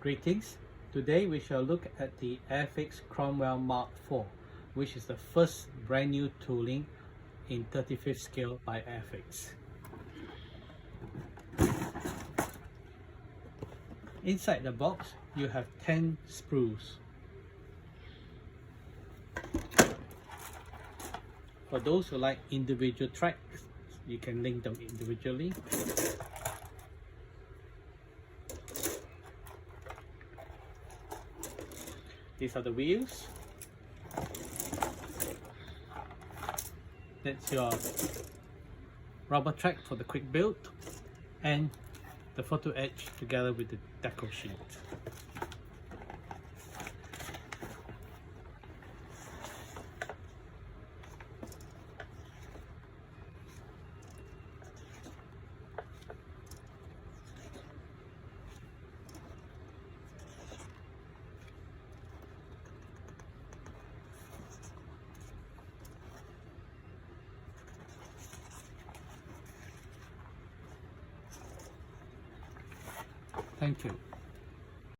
Greetings. Today we shall look at the Airfix Cromwell Mk.IV, which is the first brand new tooling in 35th scale by Airfix. Inside the box you have 10 sprues. For those who like individual tracks, you can link them individually. These are the wheels. That's your rubber track for the quick build, and the photo edge together with the deco sheet. Thank you.